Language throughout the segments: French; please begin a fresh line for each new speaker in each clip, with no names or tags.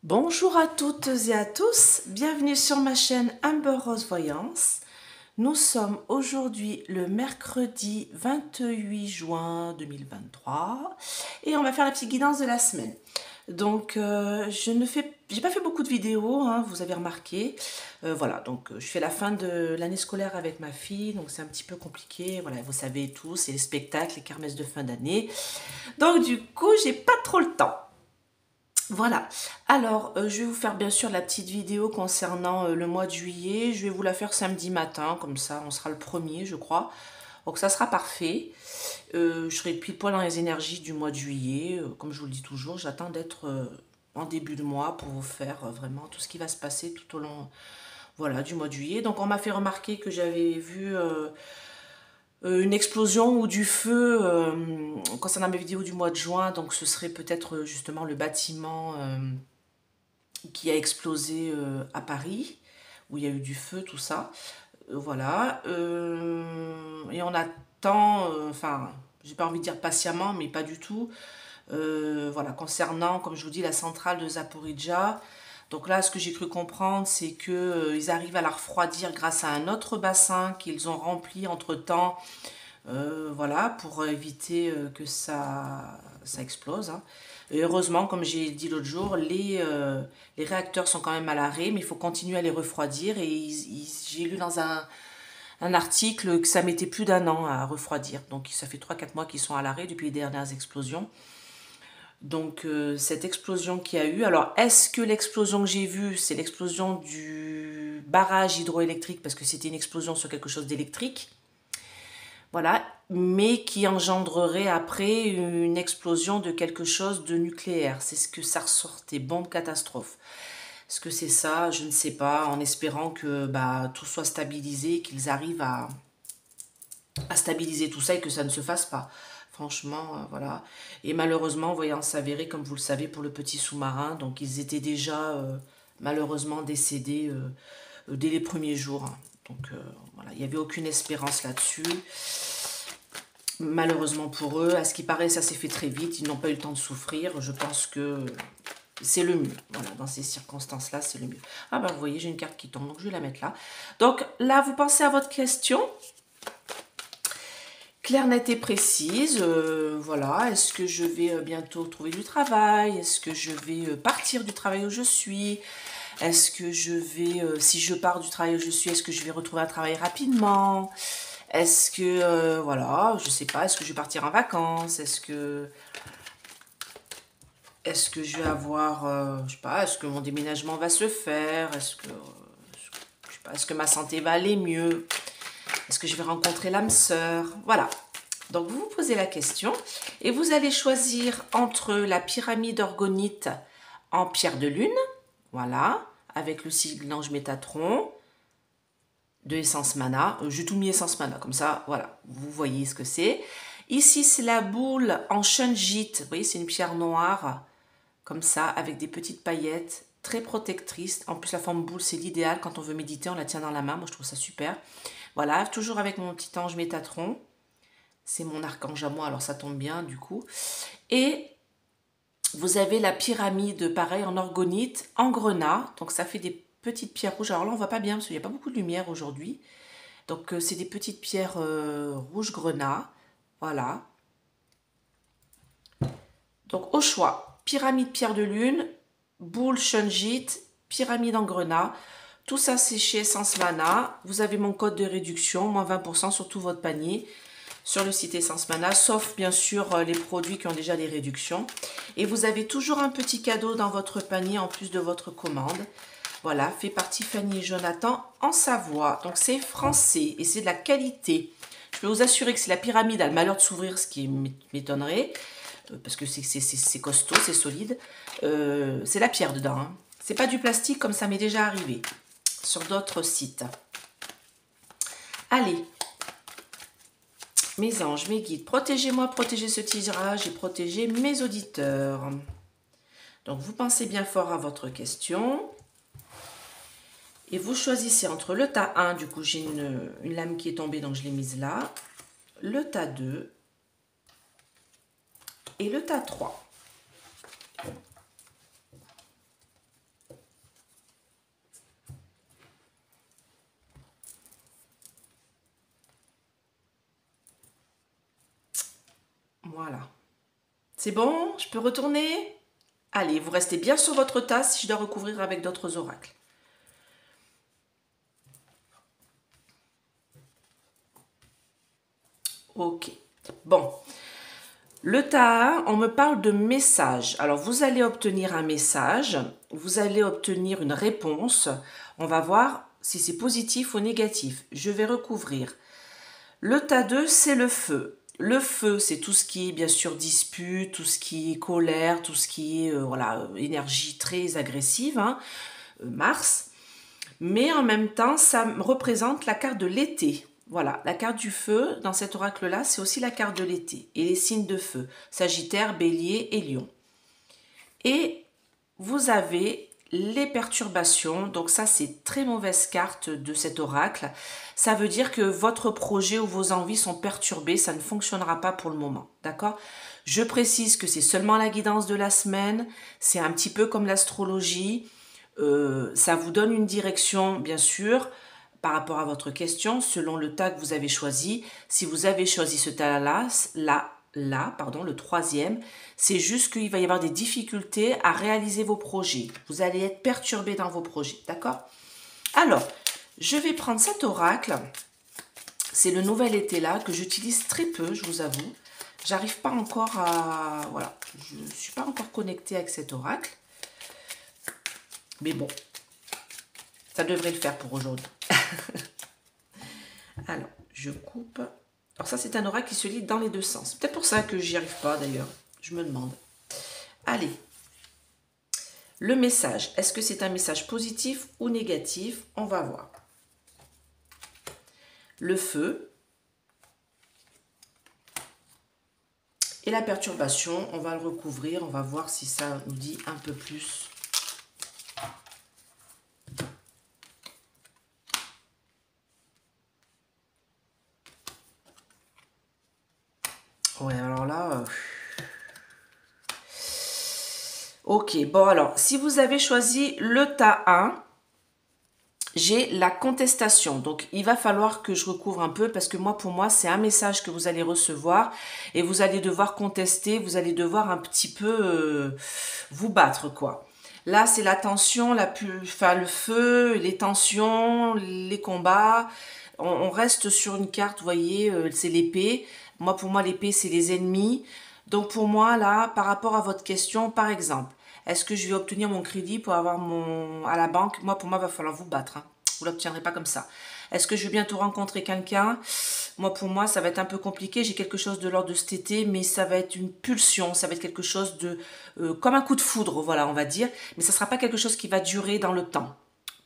Bonjour à toutes et à tous, bienvenue sur ma chaîne Amber Rose Voyance. Nous sommes aujourd'hui le mercredi 28 juin 2023 et on va faire la petite guidance de la semaine. Donc j'ai pas fait beaucoup de vidéos, hein, vous avez remarqué. Voilà, donc je fais la fin de l'année scolaire avec ma fille, donc c'est un petit peu compliqué. Voilà, vous savez tous, c'est les spectacles, les kermesses de fin d'année. Donc du coup, j'ai pas trop le temps. Voilà, alors je vais vous faire bien sûr la petite vidéo concernant le mois de juillet. Je vais vous la faire samedi matin, comme ça on sera le premier je crois. Donc ça sera parfait. Je serai pile poil dans les énergies du mois de juillet. Comme je vous le dis toujours, j'attends d'être en début de mois pour vous faire vraiment tout ce qui va se passer tout au long voilà, du mois de juillet. Donc on m'a fait remarquer que j'avais vu une explosion ou du feu concernant mes vidéos du mois de juin. Donc ce serait peut-être justement le bâtiment qui a explosé à Paris, où il y a eu du feu, tout ça. Voilà. Et on attend, enfin, j'ai pas envie de dire patiemment, mais pas du tout. Voilà, concernant, comme je vous dis, la centrale de Zaporizhzhia. Donc là, ce que j'ai cru comprendre, c'est que ils arrivent à la refroidir grâce à un autre bassin qu'ils ont rempli entre-temps, voilà, pour éviter que ça explose, hein. Et heureusement, comme j'ai dit l'autre jour, les réacteurs sont quand même à l'arrêt, mais il faut continuer à les refroidir. Et j'ai lu dans un article que ça mettait plus d'un an à refroidir. Donc ça fait 3 4 mois qu'ils sont à l'arrêt depuis les dernières explosions. Donc cette explosion qu'il y a eu, alors est-ce que l'explosion que j'ai vue, c'est l'explosion du barrage hydroélectrique, parce que c'était une explosion sur quelque chose d'électrique, voilà, mais qui engendrerait après une explosion de quelque chose de nucléaire. C'est ce que ça ressortait, bombe catastrophe. Est-ce que c'est ça? Je ne sais pas, en espérant que tout soit stabilisé, qu'ils arrivent à stabiliser tout ça et que ça ne se fasse pas. Franchement, voilà. Et malheureusement, voyant s'avérer, comme vous le savez, pour le petit sous-marin, donc ils étaient déjà malheureusement décédés dès les premiers jours, hein. Donc voilà, il n'y avait aucune espérance là-dessus. Malheureusement pour eux, à ce qui paraît, ça s'est fait très vite. Ils n'ont pas eu le temps de souffrir. Je pense que c'est le mieux. Voilà, dans ces circonstances-là, c'est le mieux. Ah bah vous voyez, j'ai une carte qui tombe, donc je vais la mettre là. Donc là, vous pensez à votre question. Claire, nette et précise. Voilà, est-ce que je vais bientôt trouver du travail? Est-ce que je vais partir du travail où je suis? Est-ce que je vais, si je pars du travail où je suis, est-ce que je vais retrouver un travail rapidement? Est-ce que, voilà, je sais pas, est-ce que je vais partir en vacances? Est-ce que je vais avoir, je sais pas, est-ce que mon déménagement va se faire? Je sais pas, est-ce que ma santé va aller mieux? Est-ce que je vais rencontrer l'âme sœur? Voilà. Donc vous vous posez la question et vous allez choisir entre la pyramide orgonite en pierre de lune, voilà, avec le sigle ange Métatron, de essence mana. J'ai tout mis essence mana, comme ça, voilà, vous voyez ce que c'est. Ici, c'est la boule en shungite. Vous voyez, c'est une pierre noire, comme ça, avec des petites paillettes, très protectrice. En plus, la forme boule, c'est l'idéal. Quand on veut méditer, on la tient dans la main. Moi, je trouve ça super. Voilà, toujours avec mon petit ange Métatron. C'est mon archange à moi, alors ça tombe bien, du coup. Et vous avez la pyramide, pareil, en orgonite, en grenat. Donc, ça fait des petites pierres rouges. Alors là, on voit pas bien, parce qu'il n'y a pas beaucoup de lumière aujourd'hui. Donc c'est des petites pierres rouge grenat. Voilà. Donc au choix, pyramide pierre de lune, boule shungite, pyramide en grenat. Tout ça c'est chez Essence Mana. Vous avez mon code de réduction, moins 20% sur tout votre panier sur le site Essence Mana, sauf bien sûr les produits qui ont déjà des réductions. Et vous avez toujours un petit cadeau dans votre panier en plus de votre commande. Voilà, fait par Tiffany et Jonathan en Savoie. Donc c'est français et c'est de la qualité. Je peux vous assurer que si la pyramide a le malheur de s'ouvrir, ce qui m'étonnerait, parce que c'est costaud, c'est solide, c'est la pierre dedans, hein. C'est pas du plastique comme ça m'est déjà arrivé sur d'autres sites. Allez, mes anges, mes guides, protégez-moi, protégez ce tirage et protégez mes auditeurs. Donc vous pensez bien fort à votre question. Et vous choisissez entre le tas 1, du coup j'ai une lame qui est tombée, donc je l'ai mise là, le tas 2 et le tas 3. Voilà. C'est bon? Je peux retourner? Allez, vous restez bien sur votre tasse si je dois recouvrir avec d'autres oracles. Ok. Bon. Le Taha, on me parle de message. Alors, vous allez obtenir un message, vous allez obtenir une réponse. On va voir si c'est positif ou négatif. Je vais recouvrir. Le Tas 2, c'est le feu. Le feu, c'est tout ce qui est bien sûr dispute, tout ce qui est colère, tout ce qui est voilà, énergie très agressive, hein, Mars. Mais en même temps, ça représente la carte de l'été. Voilà, la carte du feu, dans cet oracle-là, c'est aussi la carte de l'été. Et les signes de feu, Sagittaire, Bélier et Lion. Et vous avez les perturbations, donc ça c'est très mauvaise carte de cet oracle. Ça veut dire que votre projet ou vos envies sont perturbées, ça ne fonctionnera pas pour le moment, d'accord? Je précise que c'est seulement la guidance de la semaine, c'est un petit peu comme l'astrologie, ça vous donne une direction bien sûr par rapport à votre question, selon le tas que vous avez choisi. Si vous avez choisi ce tas-là, pardon, le troisième, c'est juste qu'il va y avoir des difficultés à réaliser vos projets. Vous allez être perturbé dans vos projets, d'accord? Alors, je vais prendre cet oracle. C'est le nouvel été là que j'utilise très peu, je vous avoue. J'arrive pas encore à... Voilà, je ne suis pas encore connectée avec cet oracle. Mais bon, ça devrait le faire pour aujourd'hui. Alors, je coupe... Alors ça, c'est un oracle qui se lit dans les deux sens. Peut-être pour ça que j'y arrive pas d'ailleurs. Je me demande. Allez. Le message. Est-ce que c'est un message positif ou négatif? On va voir. Le feu. Et la perturbation, on va le recouvrir. On va voir si ça nous dit un peu plus. Ouais, alors là... Ok, bon alors, si vous avez choisi le tas 1, j'ai la contestation. Donc, il va falloir que je recouvre un peu parce que moi, pour moi, c'est un message que vous allez recevoir et vous allez devoir contester, vous allez devoir un petit peu vous battre, quoi. Là, c'est la tension, enfin, le feu, les tensions, les combats. On reste sur une carte, vous voyez, c'est l'épée. Moi, pour moi, l'épée, c'est les ennemis. Donc, pour moi, là, par rapport à votre question, par exemple, est-ce que je vais obtenir mon crédit pour avoir à la banque? Moi, pour moi, il va falloir vous battre, hein. Vous ne l'obtiendrez pas comme ça. Est-ce que je vais bientôt rencontrer quelqu'un? Moi, pour moi, ça va être un peu compliqué. J'ai quelque chose de l'ordre de cet été, mais ça va être une pulsion. Ça va être quelque chose de... comme un coup de foudre, voilà, on va dire. Mais ça ne sera pas quelque chose qui va durer dans le temps.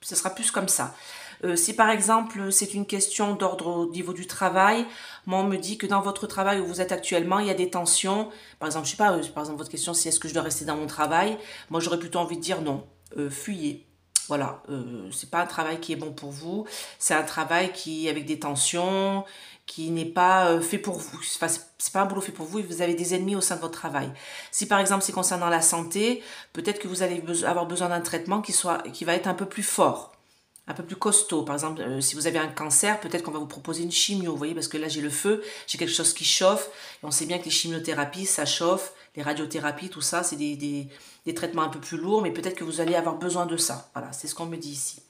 Ce sera plus comme ça. Si par exemple c'est une question d'ordre au niveau du travail, moi on me dit que dans votre travail où vous êtes actuellement, il y a des tensions. Par exemple, je sais pas, par exemple votre question c'est est-ce que je dois rester dans mon travail? Moi j'aurais plutôt envie de dire non, fuyez. Voilà, c'est pas un travail qui est bon pour vous, c'est un travail qui avec des tensions, qui n'est pas fait pour vous. Enfin, c'est pas un boulot fait pour vous et vous avez des ennemis au sein de votre travail. Si par exemple c'est concernant la santé, peut-être que vous allez avoir besoin d'un traitement qui va être un peu plus fort, un peu plus costaud. Par exemple, si vous avez un cancer, peut-être qu'on va vous proposer une chimio, vous voyez, parce que là j'ai le feu, j'ai quelque chose qui chauffe, et on sait bien que les chimiothérapies, ça chauffe, les radiothérapies, tout ça, c'est des traitements un peu plus lourds, mais peut-être que vous allez avoir besoin de ça. Voilà, c'est ce qu'on me dit ici.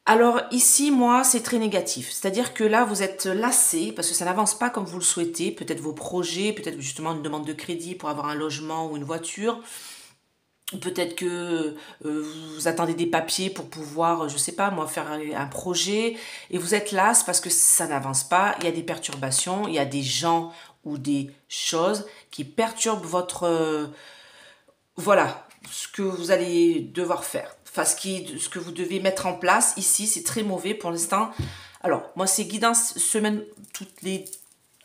Alors ici, moi, c'est très négatif. C'est-à-dire que là, vous êtes lassé parce que ça n'avance pas comme vous le souhaitez. Peut-être vos projets, peut-être justement une demande de crédit pour avoir un logement ou une voiture. Peut-être que vous attendez des papiers pour pouvoir, je sais pas moi, faire un projet et vous êtes las parce que ça n'avance pas. Il y a des perturbations, il y a des gens ou des choses qui perturbent votre... voilà, ce que vous allez devoir faire. Enfin, ce que vous devez mettre en place ici, c'est très mauvais pour l'instant. Alors, moi, c'est guidance semaine, toutes les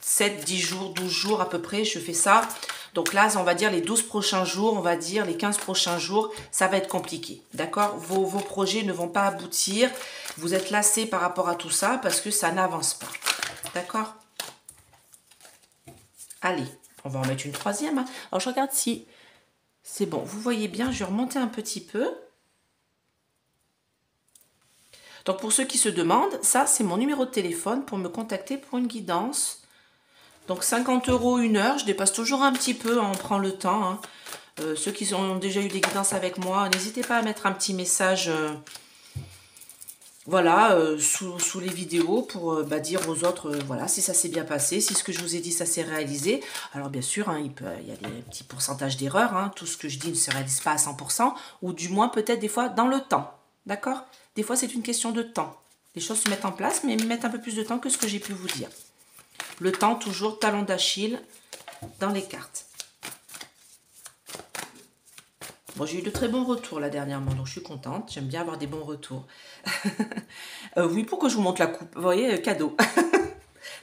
7, 10 jours, 12 jours à peu près, je fais ça. Donc là, on va dire les 12 prochains jours, on va dire les 15 prochains jours, ça va être compliqué, d'accord? Vos projets ne vont pas aboutir, vous êtes lassé par rapport à tout ça parce que ça n'avance pas, d'accord? Allez, on va en mettre une troisième, hein. Alors je regarde si c'est bon, vous voyez bien, je vais remonter un petit peu. Donc pour ceux qui se demandent, ça c'est mon numéro de téléphone pour me contacter pour une guidance. Donc 50 € une heure, je dépasse toujours un petit peu, on prend le temps. Hein. Ceux qui ont déjà eu des guidances avec moi, n'hésitez pas à mettre un petit message voilà, sous les vidéos pour dire aux autres voilà, si ça s'est bien passé, si ce que je vous ai dit ça s'est réalisé. Alors bien sûr, hein, il y a des petits pourcentages d'erreurs, hein, tout ce que je dis ne se réalise pas à 100%, ou du moins peut-être des fois dans le temps, d'accord? Des fois c'est une question de temps. Les choses se mettent en place, mais mettent un peu plus de temps que ce que j'ai pu vous dire. Le temps, toujours talon d'Achille dans les cartes. Bon, j'ai eu de très bons retours là dernièrement, donc je suis contente. J'aime bien avoir des bons retours. Oui, pourquoi je vous montre la coupe? Vous voyez, cadeau.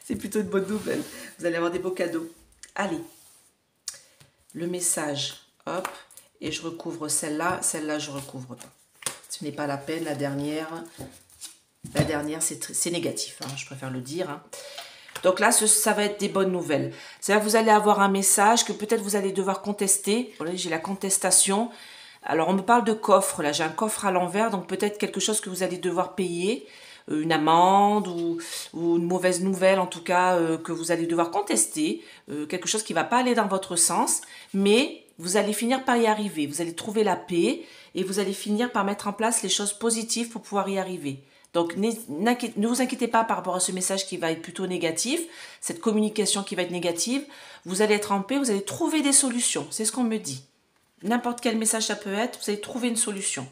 C'est plutôt une bonne nouvelle. Vous allez avoir des beaux cadeaux. Allez, le message, hop, et je recouvre celle-là. Celle-là, je recouvre pas. Ce n'est pas la peine, la dernière. La dernière, c'est négatif, hein, je préfère le dire. Hein. Donc là, ça va être des bonnes nouvelles. C'est-à-dire que vous allez avoir un message que peut-être vous allez devoir contester. Voilà, j'ai la contestation. Alors, on me parle de coffre. Là, j'ai un coffre à l'envers. Donc, peut-être quelque chose que vous allez devoir payer. Une amende ou une mauvaise nouvelle, en tout cas, que vous allez devoir contester. Quelque chose qui ne va pas aller dans votre sens. Mais vous allez finir par y arriver. Vous allez trouver la paix et vous allez finir par mettre en place les choses positives pour pouvoir y arriver. Donc, ne vous inquiétez pas par rapport à ce message qui va être plutôt négatif, cette communication qui va être négative. Vous allez être en paix, vous allez trouver des solutions. C'est ce qu'on me dit. N'importe quel message ça peut être, vous allez trouver une solution.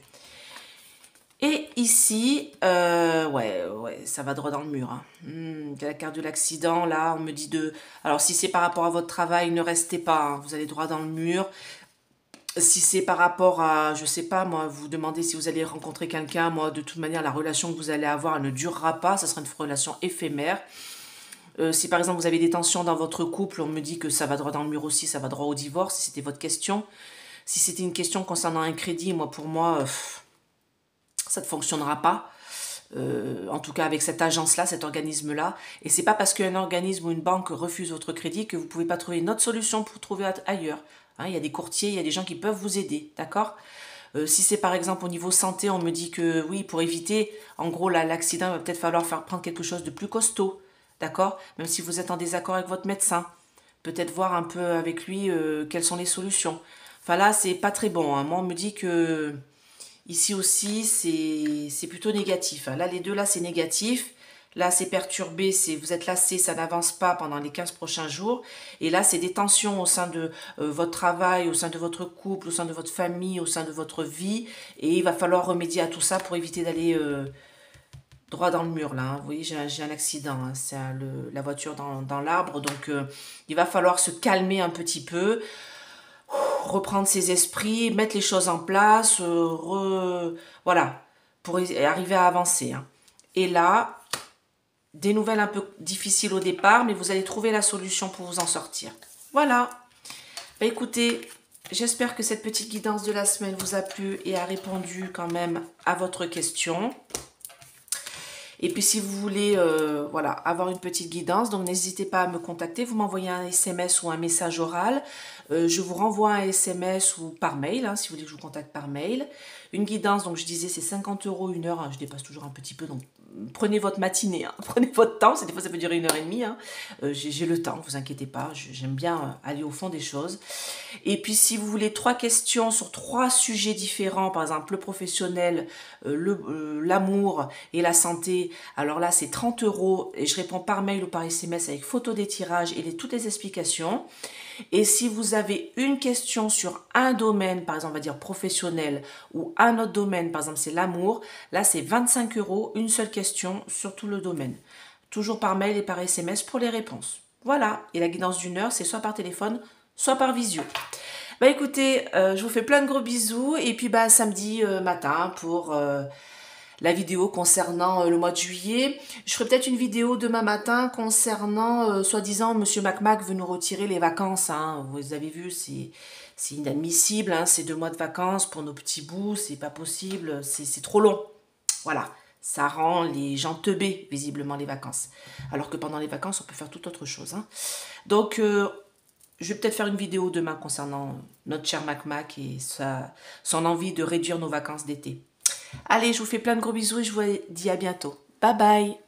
Et ici, ouais, ça va droit dans le mur. Hein. La carte de l'accident, là, on me dit de... Alors, si c'est par rapport à votre travail, ne restez pas. Hein, vous allez droit dans le mur. Si c'est par rapport à, je sais pas, moi, vous demandez si vous allez rencontrer quelqu'un, moi, de toute manière, la relation que vous allez avoir, elle ne durera pas, ça sera une relation éphémère. Si par exemple, vous avez des tensions dans votre couple, on me dit que ça va droit dans le mur aussi, ça va droit au divorce, si c'était votre question. Si c'était une question concernant un crédit, moi, pour moi, ça ne fonctionnera pas. En tout cas avec cette agence-là, cet organisme-là. Et c'est pas parce qu'un organisme ou une banque refuse votre crédit que vous pouvez pas trouver une autre solution pour trouver ailleurs. Hein, il y a des courtiers, il y a des gens qui peuvent vous aider, d'accord? Si c'est par exemple au niveau santé, on me dit que oui, pour éviter, en gros, l'accident, il va peut-être falloir prendre quelque chose de plus costaud, d'accord? Même si vous êtes en désaccord avec votre médecin, peut-être voir un peu avec lui quelles sont les solutions. Enfin là, c'est pas très bon. Hein. Moi, on me dit que ici aussi, c'est plutôt négatif. Hein. Là, les deux, là, c'est négatif. Là, c'est perturbé, vous êtes lassé, ça n'avance pas pendant les 15 prochains jours. Et là, c'est des tensions au sein de votre travail, au sein de votre couple, au sein de votre famille, au sein de votre vie. Et il va falloir remédier à tout ça pour éviter d'aller droit dans le mur, là. Hein. Vous voyez, j'ai un accident. Hein. C'est la voiture dans l'arbre. Donc, il va falloir se calmer un petit peu, reprendre ses esprits, mettre les choses en place, voilà, pour arriver à avancer. Hein. Et là... Des nouvelles un peu difficiles au départ, mais vous allez trouver la solution pour vous en sortir. Voilà. Bah, écoutez, j'espère que cette petite guidance de la semaine vous a plu et a répondu quand même à votre question. Et puis si vous voulez voilà, avoir une petite guidance, donc n'hésitez pas à me contacter. Vous m'envoyez un SMS ou un message oral. Je vous renvoie un SMS ou par mail, hein, si vous voulez que je vous contacte par mail. Une guidance, donc je disais, c'est 50 € une heure. Hein, je dépasse toujours un petit peu, donc prenez votre matinée, hein, prenez votre temps. Des fois, ça peut durer 1h30. Hein. J'ai le temps, ne vous inquiétez pas. J'aime bien aller au fond des choses. Et puis, si vous voulez 3 questions sur 3 sujets différents, par exemple le professionnel, l'amour et la santé, alors là, c'est 30 € et je réponds par mail ou par SMS avec photo des tirages et toutes les explications. Et si vous avez une question sur un domaine, par exemple, on va dire professionnel, ou un autre domaine, par exemple, c'est l'amour, là, c'est 25 €, une seule question sur tout le domaine. Toujours par mail et par SMS pour les réponses. Voilà. Et la guidance d'une heure, c'est soit par téléphone, soit par visio. Bah écoutez, je vous fais plein de gros bisous. Et puis, bah, samedi matin pour... la vidéo concernant le mois de juillet. Je ferai peut-être une vidéo demain matin concernant, soi-disant, Monsieur Mac veut nous retirer les vacances. Hein. Vous avez vu, c'est inadmissible. Hein. C'est 2 mois de vacances pour nos petits bouts. C'est pas possible. C'est trop long. Voilà. Ça rend les gens teubés, visiblement, les vacances. Alors que pendant les vacances, on peut faire toute autre chose. Hein. Donc, je vais peut-être faire une vidéo demain concernant notre cher Mac et son envie de réduire nos vacances d'été. Allez, je vous fais plein de gros bisous et je vous dis à bientôt. Bye bye!